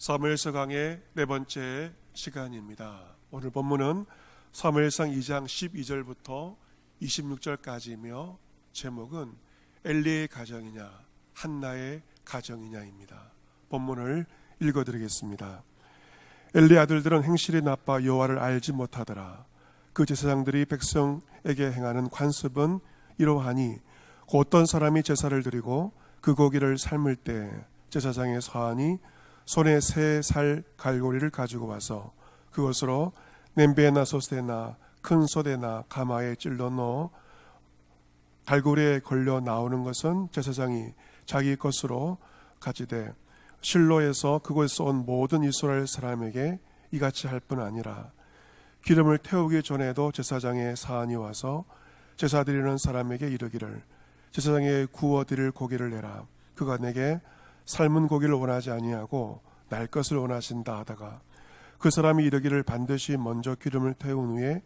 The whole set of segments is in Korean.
사무엘서 강의 네 번째 시간입니다. 오늘 본문은 사무엘상 2장 12절부터 26절까지이며 제목은 엘리의 가정이냐 한나의 가정이냐입니다. 본문을 읽어드리겠습니다. 엘리 아들들은 행실이 나빠 여호와를 알지 못하더라. 그 제사장들이 백성에게 행하는 관습은 이러하니 어떤 사람이 제사를 드리고 그 고기를 삶을 때 제사장의 사환이 손에 세 살 갈고리를 가지고 와서 그것으로 냄비에나 솥에나 큰 솥에나 가마에 찔러 넣어 갈고리에 걸려 나오는 것은 제사장이 자기 것으로 가지되 실로에서 그곳에서 온 모든 이스라엘 사람에게 이같이 할 뿐 아니라 기름을 태우기 전에도 제사장의 사환이 와서 제사 드리는 사람에게 이르기를 제사장의 구워 드릴 고기를 내라. 그가 내게 삶은 고기를 원하지 아니하고 날 것을 원하신다 하다가 그 사람이 이르기를 반드시 먼저 기름을 태운 후에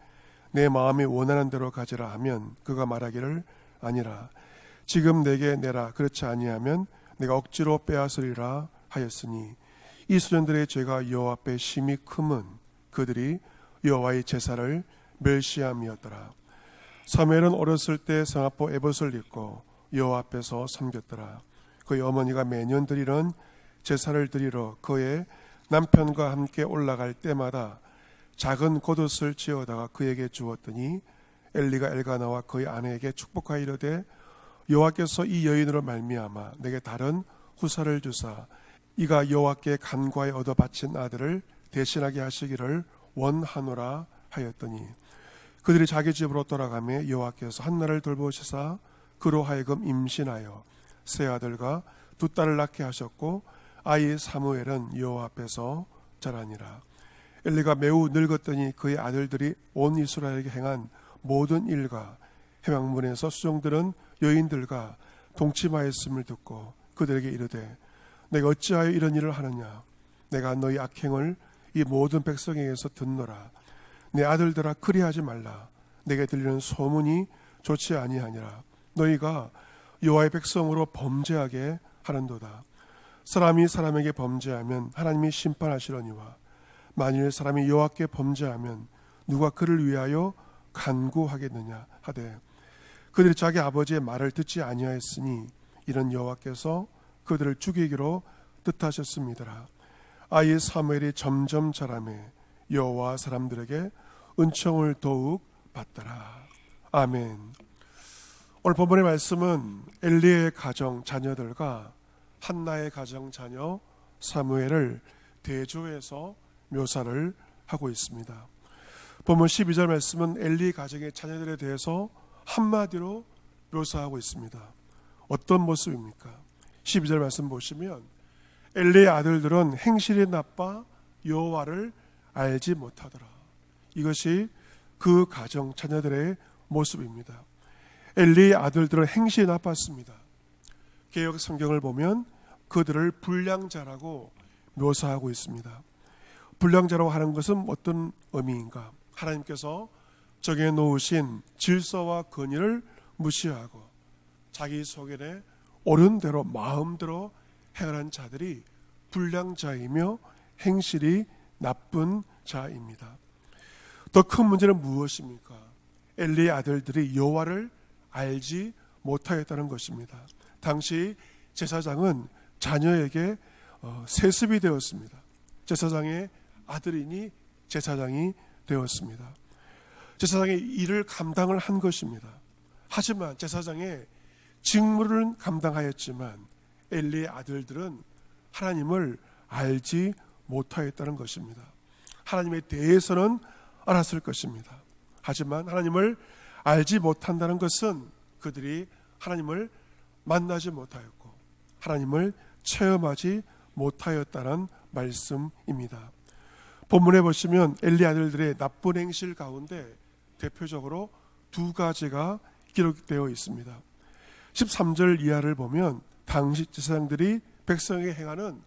내 마음이 원하는 대로 가지라 하면 그가 말하기를 아니라 지금 내게 내라. 그렇지 아니하면 내가 억지로 빼앗으리라 하였으니 이 소년들의 죄가 여호와 앞에 심히 크면 그들이 여호와의 제사를 멸시함이었더라. 사무엘은 어렸을 때 성화포 에봇을 입고 여호와 앞에서 섬겼더라. 그의 어머니가 매년 드리는 제사를 드리러 그의 남편과 함께 올라갈 때마다 작은 겉옷을 지어다가 그에게 주었더니 엘리가 엘가나와 그의 아내에게 축복하여 이르되 여호와께서 이 여인으로 말미암아 내게 다른 후사를 주사 이가 여호와께 간과에 얻어 바친 아들을 대신하게 하시기를 원하노라 하였더니 그들이 자기 집으로 돌아가며 여호와께서 한나를 돌보시사 그로 하여금 임신하여 세 아들과 두 딸을 낳게 하셨고 아이 사무엘은 여호와 앞에서 자라니라. 엘리가 매우 늙었더니 그의 아들들이 온 이스라엘에게 행한 모든 일과 회막문에서 수종들은 여인들과 동침하였음을 듣고 그들에게 이르되 내가 어찌하여 이런 일을 하느냐. 내가 너희 악행을 이 모든 백성에게서 듣노라. 내 아들들아 그리하지 말라. 내게 들리는 소문이 좋지 아니하니라. 너희가 여호와의 백성으로 범죄하게 하는도다. 사람이 사람에게 범죄하면 하나님이 심판하시려니와 만일 사람이 여호와께 범죄하면 누가 그를 위하여 간구하겠느냐 하되 그들이 자기 아버지의 말을 듣지 아니하였으니 이는 여호와께서 그들을 죽이기로 뜻하셨습니다. 아이 사무엘이 점점 자라매 여호와 사람들에게 은총을 더욱 받더라. 아멘. 오늘 본문의 말씀은 엘리의 가정 자녀들과 한나의 가정 자녀 사무엘을 대조해서 묘사를 하고 있습니다. 본문 12절 말씀은 엘리 가정의 자녀들에 대해서 한마디로 묘사하고 있습니다. 어떤 모습입니까? 12절 말씀 보시면 엘리의 아들들은 행실이 나빠 여호와를 알지 못하더라. 이것이 그 가정 자녀들의 모습입니다. 엘리의 아들들은 행실이 나빴습니다. 개역 성경을 보면 그들을 불량자라고 묘사하고 있습니다. 불량자라고 하는 것은 어떤 의미인가? 하나님께서 정해놓으신 질서와 권위를 무시하고 자기 소견에 옳은 대로 마음대로 행하는 자들이 불량자이며 행실이 나쁜 자입니다. 더 큰 문제는 무엇입니까? 엘리의 아들들이 여호와를 알지 못하였다는 것입니다. 당시 제사장은 자녀에게 세습이 되었습니다. 제사장의 아들이니 제사장이 되었습니다. 제사장의 일을 감당을 한 것입니다. 하지만 제사장의 직무를 감당하였지만 엘리의 아들들은 하나님을 알지 못하였다는 것입니다. 하나님에 대해서는 알았을 것입니다. 하지만 하나님을 알지 못한다는 것은 그들이 하나님을 만나지 못하였고 하나님을 체험하지 못하였다는 말씀입니다. 본문에 보시면 엘리 아들들의 나쁜 행실 가운데 대표적으로 두 가지가 기록되어 있습니다. 13절 이하를 보면 당시 제사장들이 백성에게 행하는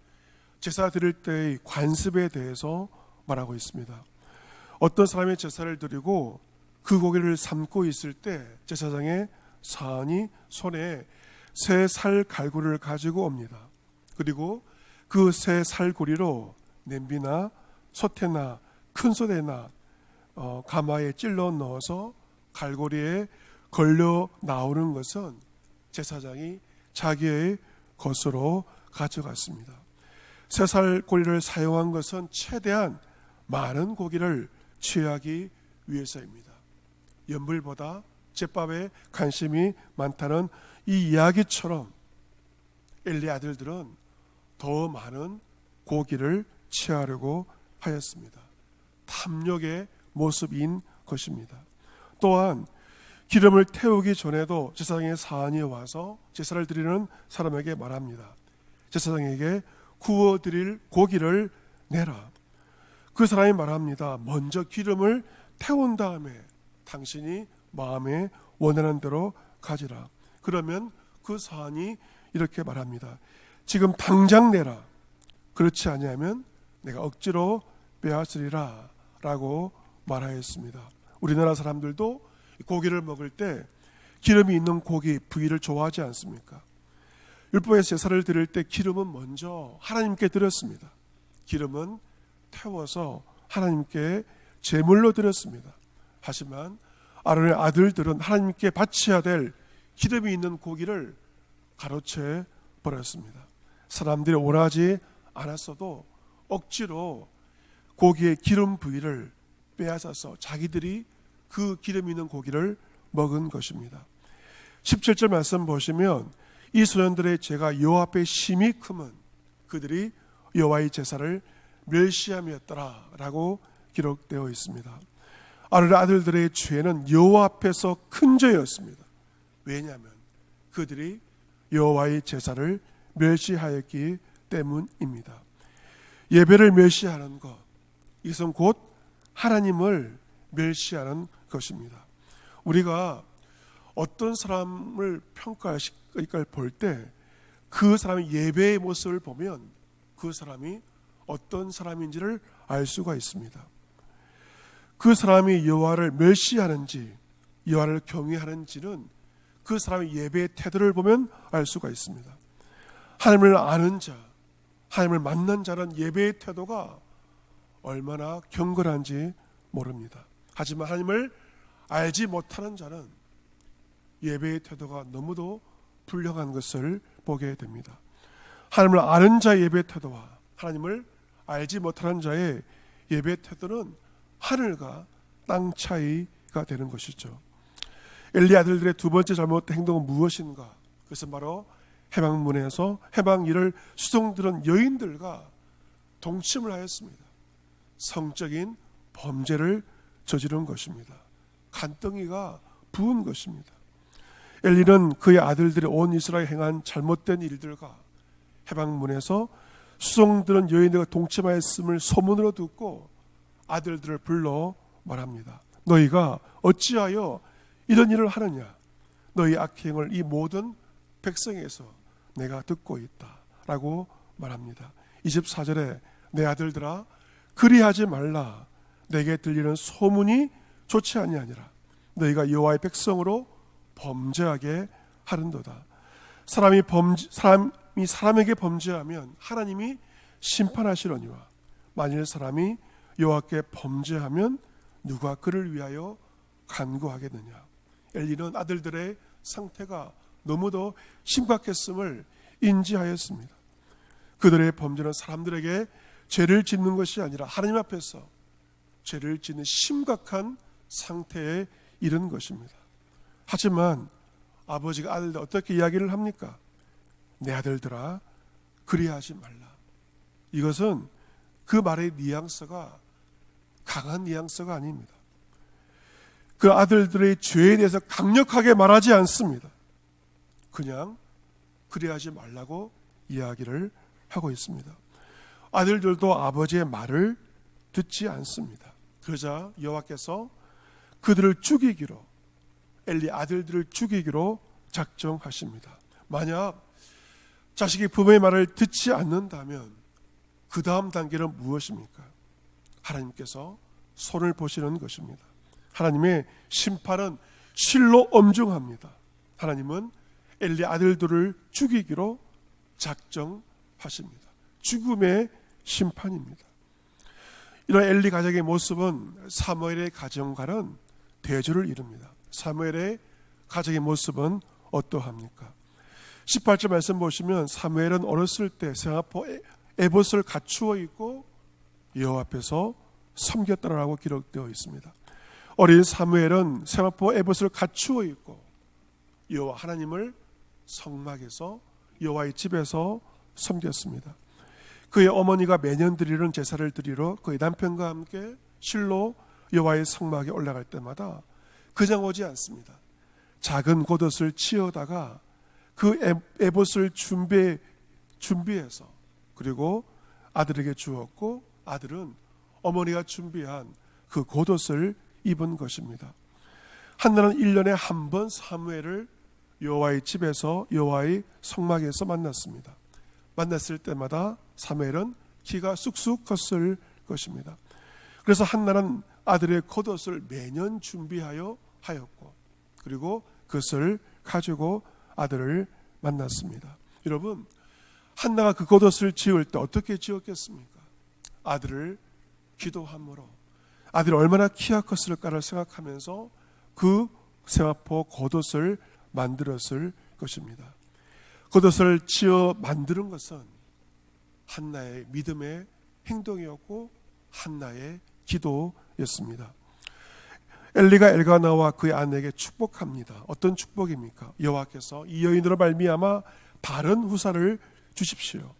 제사 드릴 때의 관습에 대해서 말하고 있습니다. 어떤 사람이 제사를 드리고 그 고기를 삶고 있을 때 제사장의 사환이 손에 세 살 갈고리를 가지고 옵니다. 그리고 그 세 살고리로 냄비나 솥에나 큰 솥에나 가마에 찔러 넣어서 갈고리에 걸려 나오는 것은 제사장이 자기의 것으로 가져갔습니다. 쇠살고리를 사용한 것은 최대한 많은 고기를 취하기 위해서입니다. 연불보다 제밥에 관심이 많다는 이 이야기처럼 엘리 아들들은 더 많은 고기를 취하려고 하였습니다. 탐욕의 모습인 것입니다. 또한 기름을 태우기 전에도 제사장의 사안이 와서 제사를 드리는 사람에게 말합니다. 제사장에게 구워드릴 고기를 내라. 그 사람이 말합니다. 먼저 기름을 태운 다음에 당신이 마음에 원하는 대로 가지라. 그러면 그 사안이 이렇게 말합니다. 지금 당장 내라. 그렇지 아니하면 내가 억지로 빼앗으리라 라고 말하였습니다. 우리나라 사람들도 고기를 먹을 때 기름이 있는 고기 부위를 좋아하지 않습니까? 율법에서 제사를 드릴 때 기름은 먼저 하나님께 드렸습니다. 기름은 태워서 하나님께 제물로 드렸습니다. 하지만 아론의 아들들은 하나님께 바쳐야 될 기름이 있는 고기를 가로채 버렸습니다. 사람들이 원하지 않았어도 억지로 고기의 기름 부위를 빼앗아서 자기들이 그 기름 있는 고기를 먹은 것입니다. 17절 말씀 보시면 이 소년들의 죄가 여호와 앞에 심히 크면 그들이 여호와의 제사를 멸시함이었더라 라고 기록되어 있습니다. 아론의 아들들의 죄는 여호와 앞에서 큰 죄였습니다. 왜냐하면 그들이 여호와의 제사를 멸시하였기 때문입니다. 예배를 멸시하는 것, 이것은 곧 하나님을 멸시하는 것입니다. 우리가 어떤 사람을 평가할 볼 때 그 사람의 예배의 모습을 보면 그 사람이 어떤 사람인지를 알 수가 있습니다. 그 사람이 여호와를 멸시하는지 여호와를 경외하는지는 그 사람의 예배의 태도를 보면 알 수가 있습니다. 하나님을 아는 자, 하나님을 만난 자는 예배의 태도가 얼마나 경건한지 모릅니다. 하지만 하나님을 알지 못하는 자는 예배의 태도가 너무도 불량한 것을 보게 됩니다. 하나님을 아는 자의 예배 태도와 하나님을 알지 못하는 자의 예배 태도는 하늘과 땅 차이가 되는 것이죠. 엘리 아들들의 두 번째 잘못된 행동은 무엇인가? 그것은 바로 해방문에서 해방일을 수송들은 여인들과 동침을 하였습니다. 성적인 범죄를 저지른 것입니다. 간덩이가 부은 것입니다. 엘리는 그의 아들들이 온 이스라엘에 행한 잘못된 일들과 해방문에서 수송들은 여인들과 동침하였음을 소문으로 듣고 아들들을 불러 말합니다. 너희가 어찌하여 이런 일을 하느냐? 너희 악행을 이 모든 백성에서 내가 듣고 있다 라고 말합니다. 24절에 내 아들들아 그리하지 말라. 내게 들리는 소문이 좋지 아니하니라. 너희가 여호와의 백성으로 범죄하게 하는도다. 사람이 사람에게 범죄하면 하나님이 심판하시려니와 만일 사람이 여호와께 범죄하면 누가 그를 위하여 간구하겠느냐. 엘리는 아들들의 상태가 너무도 심각했음을 인지하였습니다. 그들의 범죄는 사람들에게 죄를 짓는 것이 아니라 하나님 앞에서 죄를 짓는 심각한 상태에 이른 것입니다. 하지만 아버지가 아들들 어떻게 이야기를 합니까? 내 아들들아 그리하지 말라. 이것은 그 말의 뉘앙스가 강한 뉘앙스가 아닙니다. 그 아들들의 죄에 대해서 강력하게 말하지 않습니다. 그냥 그리하지 말라고 이야기를 하고 있습니다. 아들들도 아버지의 말을 듣지 않습니다. 그러자 여호와께서 그들을 죽이기로, 엘리 아들들을 죽이기로 작정하십니다. 만약 자식이 부모의 말을 듣지 않는다면 그 다음 단계는 무엇입니까? 하나님께서 손을 보시는 것입니다. 하나님의 심판은 실로 엄중합니다. 하나님은 엘리 아들들을 죽이기로 작정하십니다. 죽음의 심판입니다. 이런 엘리 가정의 모습은 사무엘의 가정과는 대조를 이룹니다. 사무엘의 가정의 모습은 어떠합니까? 18절 말씀 보시면 사무엘은 어렸을 때 세마포 에봇을 갖추어 있고 여호와 앞에서 섬겼더라라고 기록되어 있습니다. 어린 사무엘은 세마포 에봇을 갖추어 있고 여호와 하나님을 성막에서 여호와의 집에서 섬겼습니다. 그의 어머니가 매년 드리는 제사를 드리러 그의 남편과 함께 실로 여호와의 성막에 올라갈 때마다 그냥 오지 않습니다. 작은 겉옷을 치어다가 그 에봇을 준비해서 그리고 아들에게 주었고 아들은 어머니가 준비한 그 겉옷을 입은 것입니다. 한나는 1년에 한 번 사무엘을 여호와의 집에서 여호와의 성막에서 만났습니다. 만났을 때마다 사무엘은 키가 쑥쑥 컸을 것입니다. 그래서 한나는 아들의 겉옷을 매년 준비하여 하였고 그리고 그것을 가지고 아들을 만났습니다. 여러분, 한나가 그 겉옷을 지을 때 어떻게 지었겠습니까? 아들을 기도함으로 아들이 얼마나 키가 컸을까를 생각하면서 그 세마포 겉옷을 만들었을 것입니다. 겉옷을 지어 만드는 것은 한나의 믿음의 행동이었고 한나의 기도였습니다. 엘리가 엘가나와 그의 아내에게 축복합니다. 어떤 축복입니까? 여호와께서 이 여인으로 말미암아 바른 후사를 주십시오.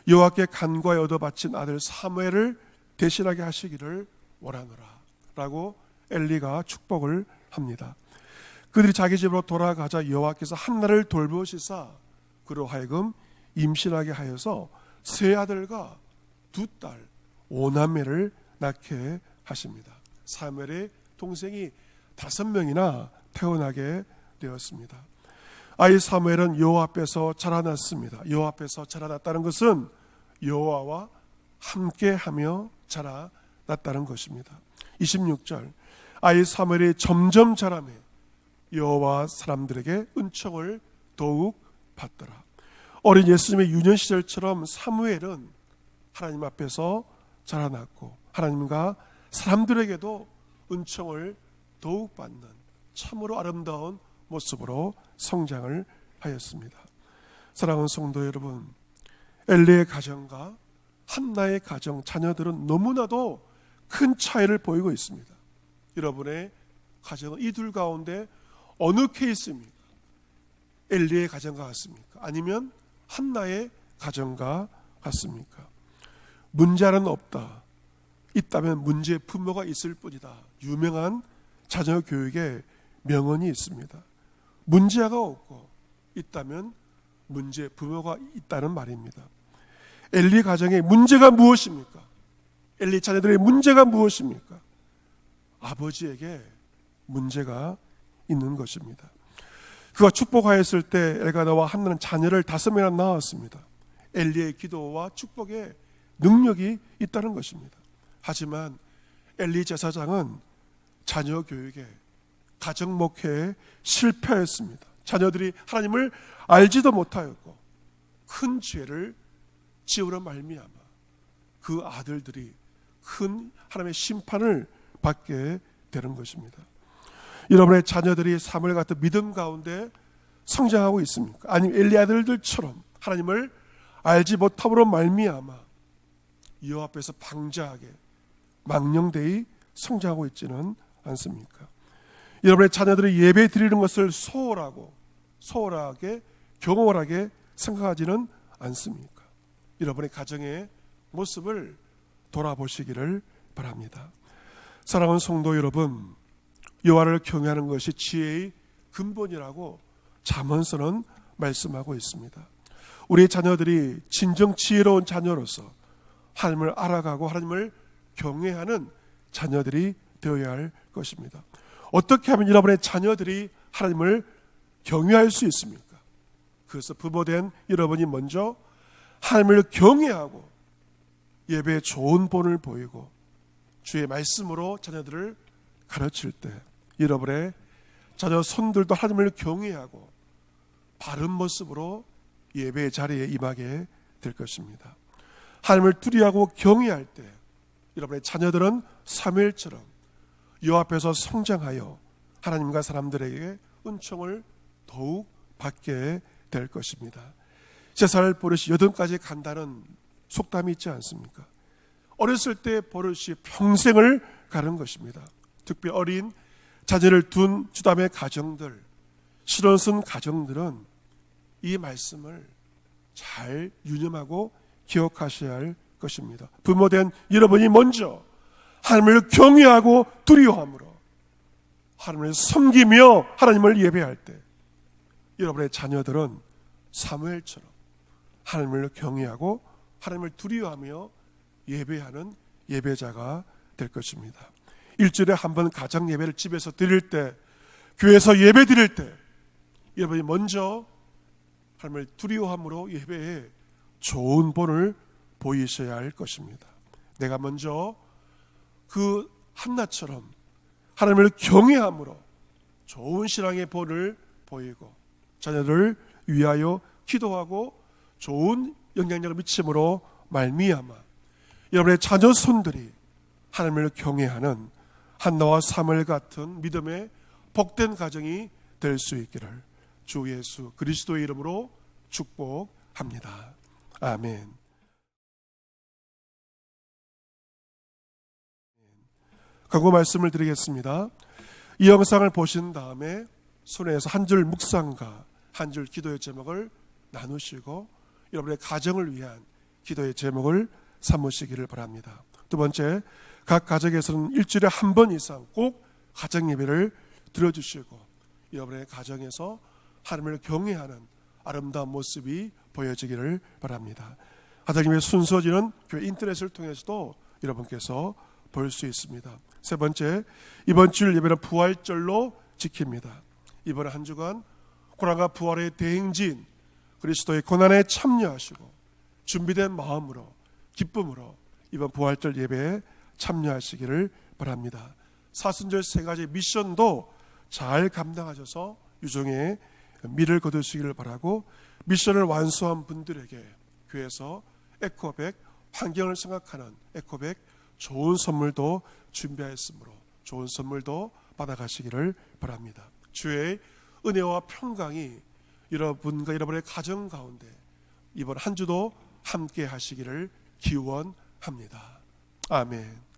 여호와께 간과에 얻어 바친 아들 사무엘을 대신하게 하시기를 원하노라 라고 엘리가 축복을 합니다. 그들이 자기 집으로 돌아가자 여호와께서 한나를 돌보시사 그로 하여금 임신하게 하여서 세 아들과 두 딸, 오남매를 낳게 하십니다. 사무엘의 동생이 5명이나 태어나게 되었습니다. 아이 사무엘은 여호와 앞에서 자라났습니다. 여호와 앞에서 자라났다는 것은 여호와와 함께하며 자라났다는 것입니다. 26절 아이 사무엘이 점점 자라매 여호와 사람들에게 은총을 더욱 받더라. 어린 예수님의 유년 시절처럼 사무엘은 하나님 앞에서 자라났고 하나님과 사람들에게도 은총을 더욱 받는 참으로 아름다운 모습으로 성장을 하였습니다. 사랑하는 성도 여러분, 엘리의 가정과 한나의 가정, 자녀들은 너무나도 큰 차이를 보이고 있습니다. 여러분의 가정은 이 둘 가운데 어느 케이스입니까? 엘리의 가정과 같습니까? 아니면 한나의 가정과 같습니까? 문제는 없다. 있다면 문제의 부모가 있을 뿐이다. 유명한 자녀 교육의 명언이 있습니다. 문제가 없고 있다면 문제의 부모가 있다는 말입니다. 엘리 가정의 문제가 무엇입니까? 엘리 자녀들의 문제가 무엇입니까? 아버지에게 문제가 있는 것입니다. 그가 축복하였을 때 엘가나와 한나는 자녀를 5명이나 낳았습니다. 엘리의 기도와 축복에 능력이 있다는 것입니다. 하지만 엘리 제사장은 자녀 교육에 가정 목회에 실패했습니다. 자녀들이 하나님을 알지도 못하였고 큰 죄를 지으려 말미암아 그 아들들이 큰 하나님의 심판을 받게 되는 것입니다. 여러분의 자녀들이 사무엘 같은 믿음 가운데 성장하고 있습니까? 아니면 엘리 아들들처럼 하나님을 알지 못함으로 말미암아 여호와 앞에서 방자하게 망령되이 성장하고 있지는 않습니까? 여러분의 자녀들이 예배 드리는 것을 소홀하게 경험을 하게 생각하지는 않습니까? 여러분의 가정의 모습을 돌아보시기를 바랍니다. 사랑하는 성도 여러분, 여호와를 경외하는 것이 지혜의 근본이라고 잠언서는 말씀하고 있습니다. 우리 자녀들이 진정 지혜로운 자녀로서 하나님을 알아가고 하나님을 경외하는 자녀들이 되어야 할 것입니다. 어떻게 하면 여러분의 자녀들이 하나님을 경외할 수 있습니까? 그래서 부모된 여러분이 먼저 하나님을 경외하고 예배에 좋은 본을 보이고 주의 말씀으로 자녀들을 가르칠 때 여러분의 자녀 손들도 하나님을 경외하고 바른 모습으로 예배의 자리에 임하게 될 것입니다. 하나님을 두려워하고 경외할 때 여러분의 자녀들은 사무엘처럼 여호와 앞에서 성장하여 하나님과 사람들에게 은총을 더욱 받게 될 것입니다. 3살 버릇이 8까지 간다는 속담이 있지 않습니까? 어렸을 때 버릇이 평생을 가는 것입니다. 특히 어린 자녀를 둔 주담의 가정들, 실혼선 가정들은 이 말씀을 잘 유념하고 기억하셔야 할 것입니다. 부모된 여러분이 먼저 하나님을 경외하고 두려워함으로 하나님을 섬기며 하나님을 예배할 때 여러분의 자녀들은 사무엘처럼 하나님을 경외하고 하나님을 두려워하며 예배하는 예배자가 될 것입니다. 일주일에 한 번 가정 예배를 집에서 드릴 때, 교회에서 예배 드릴 때 여러분이 먼저 하나님을 두려워함으로 예배에 좋은 본을 보이셔야 할 것입니다. 내가 먼저 그 한나처럼 하나님을 경외함으로 좋은 신앙의 본을 보이고 자녀들을 위하여 기도하고 좋은 영향력을 미침으로 말미암아 여러분의 자녀 손들이 하나님을 경외하는 한나와 사무엘 같은 믿음의 복된 가정이 될 수 있기를 주 예수 그리스도의 이름으로 축복합니다. 아멘. 광고 말씀을 드리겠습니다. 이 영상을 보신 다음에 손에서 한 줄 묵상과 한 줄 기도의 제목을 나누시고 여러분의 가정을 위한 기도의 제목을 삼으시기를 바랍니다. 두 번째, 각 가정에서는 일주일에 한 번 이상 꼭 가정 예배를 드려주시고 여러분의 가정에서 하나님을 경외하는 아름다운 모습이 보여지기를 바랍니다. 가정 예배 순서지는 교회 인터넷을 통해서도 여러분께서 볼 수 있습니다. 세 번째, 이번 주일 예배는 부활절로 지킵니다. 이번 한 주간 고난과 부활의 대행진 그리스도의 고난에 참여하시고 준비된 마음으로 기쁨으로 이번 부활절 예배에 참여하시기를 바랍니다. 사순절 3가지 미션도 잘 감당하셔서 유종의 미를 거두시기를 바라고, 미션을 완수한 분들에게 교회에서 에코백, 환경을 생각하는 에코백 좋은 선물도 준비하였으므로 좋은 선물도 받아가시기를 바랍니다. 주의 은혜와 평강이 여러분과 여러분의 가정 가운데 이번 한 주도 함께 하시기를 기원합니다. 아멘.